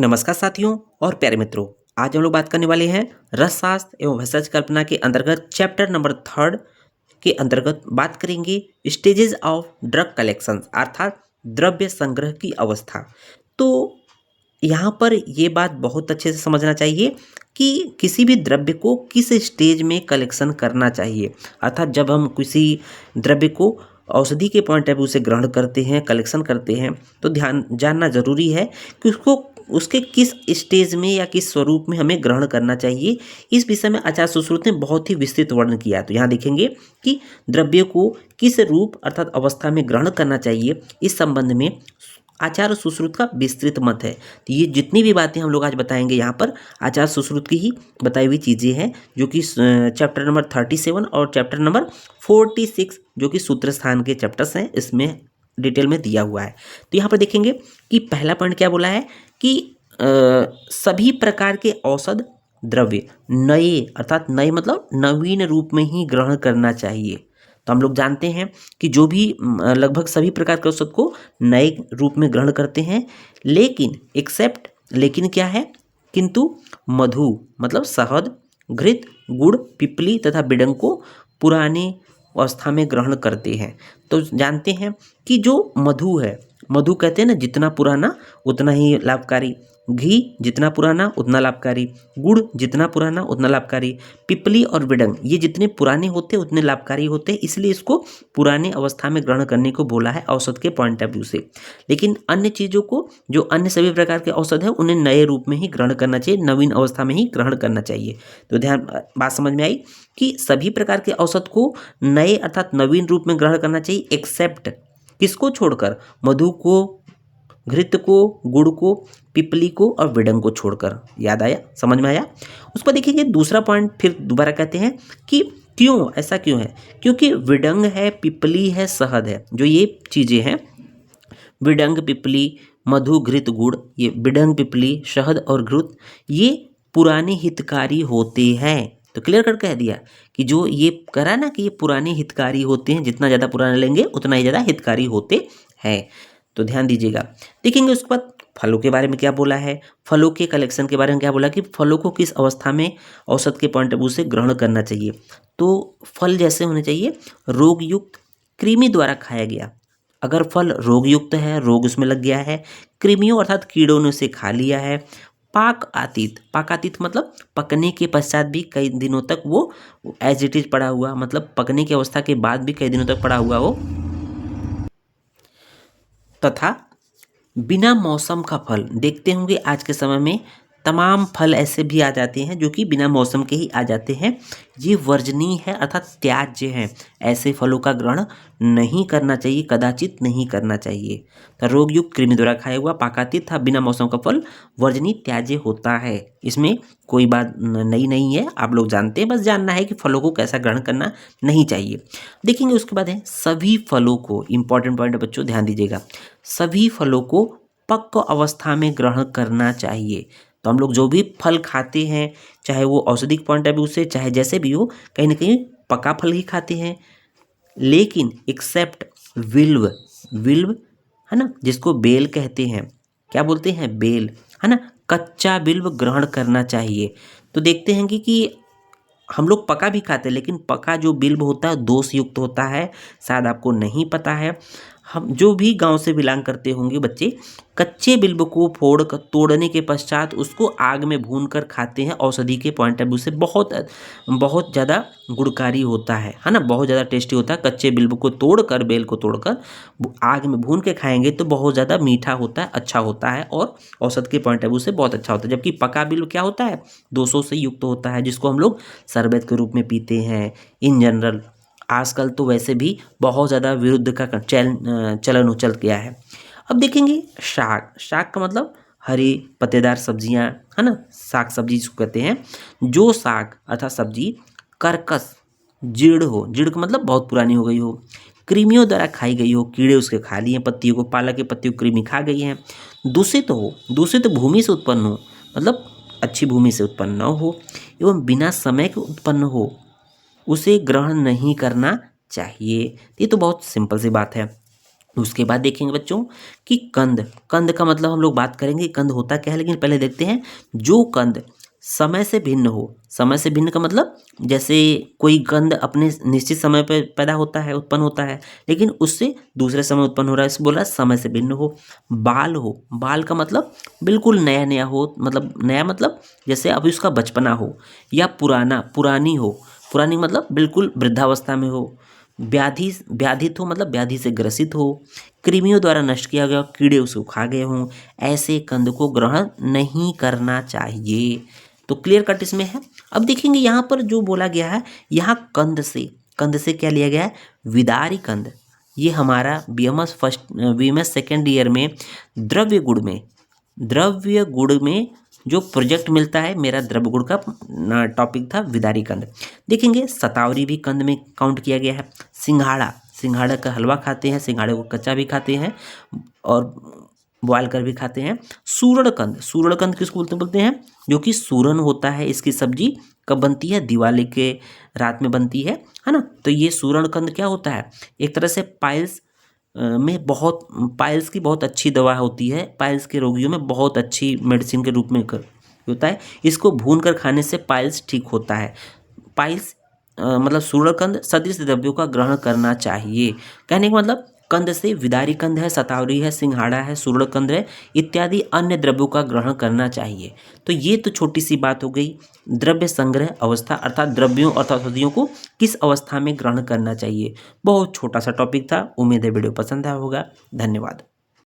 नमस्कार साथियों और प्यारे मित्रों। आज हम लोग बात करने वाले हैं रसशास्त्र एवं भेषज कल्पना के अंतर्गत चैप्टर नंबर 3 के अंतर्गत बात करेंगे स्टेजेस ऑफ ड्रग कलेक्शन अर्थात द्रव्य संग्रह की अवस्था। तो यहाँ पर ये बात बहुत अच्छे से समझना चाहिए कि किसी भी द्रव्य को किस स्टेज में कलेक्शन करना चाहिए। अर्थात जब हम किसी द्रव्य को औषधि के पॉइंट ऑफ व्यू से ग्रहण करते हैं, कलेक्शन करते हैं, तो ध्यान जानना जरूरी है कि उसको उसके किस स्टेज में या किस स्वरूप में हमें ग्रहण करना चाहिए। इस विषय में आचार्य सुश्रुत ने बहुत ही विस्तृत वर्णन किया है। तो यहाँ देखेंगे कि द्रव्य को किस रूप अर्थात अवस्था में ग्रहण करना चाहिए, इस संबंध में आचार्य सुश्रुत का विस्तृत मत है। तो ये जितनी भी बातें हम लोग आज बताएंगे यहाँ पर आचार्य सुश्रुत की ही बताई हुई चीज़ें हैं, जो कि चैप्टर नंबर 37 और चैप्टर नंबर 46 जो कि सूत्र स्थान के चैप्टर्स हैं, इसमें डिटेल में दिया हुआ है। तो यहाँ पर देखेंगे कि पहला पॉइंट क्या बोला है कि सभी प्रकार के औषध द्रव्य नए अर्थात नए मतलब नवीन रूप में ही ग्रहण करना चाहिए। तो हम लोग जानते हैं कि जो भी लगभग सभी प्रकार के औषध को नए रूप में ग्रहण करते हैं, लेकिन क्या है, किंतु मधु मतलब शहद, घृत, गुड़, पिपली तथा बिडंग को पुराने अवस्था में ग्रहण करते हैं। तो जानते हैं कि जो मधु है, मधु कहते हैं ना, जितना पुराना उतना ही लाभकारी, घी जितना पुराना उतना लाभकारी, गुड़ जितना पुराना उतना लाभकारी, पिपली और बिडंग ये जितने पुराने होते हैं उतने लाभकारी होते हैं, इसलिए इसको पुराने अवस्था में ग्रहण करने को बोला है औषध के पॉइंट ऑफ व्यू से। लेकिन अन्य चीज़ों को, जो अन्य सभी प्रकार के औषध है, उन्हें नए रूप में ही ग्रहण करना चाहिए, नवीन अवस्था में ही ग्रहण करना चाहिए। तो ध्यान बात समझ में आई कि सभी प्रकार के औषध को नए अर्थात नवीन रूप में ग्रहण करना चाहिए, एक्सेप्ट किसको छोड़कर, मधु को, घृत को, गुड़ को, पिपली को और विडंग को छोड़कर। याद आया, समझ में आया। उस पर देखिए दूसरा पॉइंट फिर दोबारा कहते हैं कि क्यों ऐसा क्यों है, क्योंकि विडंग है, पिपली है, शहद है, जो ये चीज़ें हैं विडंग, पिपली, मधु, घृत, गुड़, ये विडंग, पिपली, शहद और घृत ये पुराने हितकारी होते हैं। तो क्लियर कर कह दिया कि जो ये करा ना कि ये पुराने हितकारी होते हैं, जितना ज़्यादा पुराना लेंगे उतना ही ज़्यादा हितकारी होते हैं। तो ध्यान दीजिएगा। देखेंगे उसके बाद फलों के बारे में क्या बोला है, फलों के कलेक्शन के बारे में क्या बोला कि फलों को किस अवस्था में औषध के पॉइंट ऑफ व्यू से ग्रहण करना चाहिए। तो फल जैसे होने चाहिए रोग युक्त, कृमि द्वारा खाया गया। अगर फल रोग युक्त है, रोग उसमें लग गया है, कृमियों अर्थात कीड़ों ने उसे खा लिया है, पाकातीत मतलब पकने के पश्चात भी कई दिनों तक वो एज इट इज पड़ा हुआ, मतलब पकने की अवस्था के बाद भी कई दिनों तक पड़ा हुआ हो, तथा बिना मौसम का फल। देखते होंगे आज के समय में तमाम फल ऐसे भी आ जाते हैं जो कि बिना मौसम के ही आ जाते हैं, ये वर्जनीय है अर्थात त्याज्य है। ऐसे फलों का ग्रहण नहीं करना चाहिए, कदाचित नहीं करना चाहिए। तो रोगयुक्त, कृमि द्वारा खाया हुआ, पाकातीत था, बिना मौसम का फल वर्जनीय त्याज्य होता है। इसमें कोई बात नई नहीं है, आप लोग जानते हैं, बस जानना है कि फलों को कैसा ग्रहण करना नहीं चाहिए। देखेंगे उसके बाद है सभी फलों को, इंपॉर्टेंट पॉइंट है बच्चों, ध्यान दीजिएगा, सभी फलों को पक्व अवस्था में ग्रहण करना चाहिए। तो हम लोग जो भी फल खाते हैं, चाहे वो औषधिक पॉइंट ऑफ व्यू से, चाहे जैसे भी हो, कहीं ना कहीं पका फल ही खाते हैं। लेकिन एक्सेप्ट विल्व, विल्व है ना, जिसको बेल कहते हैं, क्या बोलते हैं, बेल है ना, कच्चा बिल्व ग्रहण करना चाहिए। तो देखते हैं कि हम लोग पका भी खाते हैं, लेकिन पका जो बिल्व होता है दोष युक्त होता है, शायद आपको नहीं पता है। हम जो भी गांव से बिलोंग करते होंगे बच्चे, कच्चे बिल्व को फोड़ कर तोड़ने के पश्चात उसको आग में भून कर खाते हैं, औषधि के पॉइंट ऑफ व्यू से बहुत बहुत ज़्यादा गुणकारी होता है ना, बहुत ज़्यादा टेस्टी होता है। कच्चे बिल्व को तोड़कर, बेल को तोड़कर आग में भून के खाएंगे तो बहुत ज़्यादा मीठा होता है, अच्छा होता है और औषध के पॉइंट ऑफ व्यू से बहुत अच्छा होता है। जबकि पका बिल्व क्या होता है, दोषों से युक्त होता है, जिसको हम लोग शरबत के रूप में पीते हैं इन जनरल। आजकल तो वैसे भी बहुत ज़्यादा विरुद्ध का चलन उचल गया है। अब देखेंगे शाक, शाक का मतलब हरी पत्तेदार सब्जियां है ना, साग सब्जी जिसको कहते हैं। जो साग अर्थात सब्जी कर्कश, जीर्ण हो, जीर्ण का मतलब बहुत पुरानी हो गई हो, कृमियों द्वारा खाई गई हो, कीड़े उसके खा लिए हैं पत्तियों को, पालक के पत्तियों को कृमि खा गई हैं, दूषित हो, दूषित भूमि से उत्पन्न हो, मतलब अच्छी भूमि से उत्पन्न न हो, एवं बिना समय के उत्पन्न हो, उसे ग्रहण नहीं करना चाहिए। ये तो बहुत सिंपल सी बात है। उसके बाद देखेंगे बच्चों कि कंद, कंद का मतलब हम लोग बात करेंगे कंद होता क्या है, लेकिन पहले देखते हैं जो कंद समय से भिन्न हो। समय से भिन्न का मतलब जैसे कोई कंद अपने निश्चित समय पर पैदा होता है, उत्पन्न होता है, लेकिन उससे दूसरे समय उत्पन्न हो रहा है, इसको बोला समय से भिन्न हो। बाल हो, बाल का मतलब बिल्कुल नया नया हो, मतलब नया मतलब जैसे अभी उसका बचपना हो, या पुराना, पुरानी हो, पुरानी मतलब बिल्कुल वृद्धावस्था में हो। व्याधि, व्याधित हो मतलब व्याधि से ग्रसित हो। कृमियों द्वारा नष्ट किया गया, कीड़े उसको खा गए हों, ऐसे कंद को ग्रहण नहीं करना चाहिए। तो क्लियर कट इसमें है। अब देखेंगे यहाँ पर जो बोला गया है, यहाँ कंद से क्या लिया गया है, विदारी कंद। ये हमारा BMS first, BMS second year में द्रव्य गुण में जो प्रोजेक्ट मिलता है, मेरा द्रव्य गुण का टॉपिक था विदारी कंद। देखेंगे शतावरी भी कंद में काउंट किया गया है। सिंघाड़ा, सिंघाड़ा का हलवा खाते हैं, सिंघाड़े को कच्चा भी खाते हैं और बॉयल कर भी खाते हैं। सूरणकंद, सूरणकंद किसको बोलते हैं, जो कि सूरन होता है, इसकी सब्जी कब बनती है, दिवाली के रात में बनती है ना। तो ये सूरणकंद क्या होता है, एक तरह से पाइल्स में बहुत, पाइल्स की बहुत अच्छी दवा होती है, पाइल्स के रोगियों में बहुत अच्छी मेडिसिन के रूप में होता है। इसको भून कर खाने से पाइल्स ठीक होता है। पाइल्स मतलब सूरणकंद सदृश द्रव्यों का ग्रहण करना चाहिए। कहने का मतलब कंद से विदारी कंद है, शतावरी है, सिंघाड़ा है, सूरणकंद है, इत्यादि अन्य द्रव्यों का ग्रहण करना चाहिए। तो ये तो छोटी सी बात हो गई। द्रव्य संग्रह अवस्था अर्थात द्रव्यों अर्थात औषधियों को किस अवस्था में ग्रहण करना चाहिए, बहुत छोटा सा टॉपिक था। उम्मीद है वीडियो पसंद आया होगा। धन्यवाद।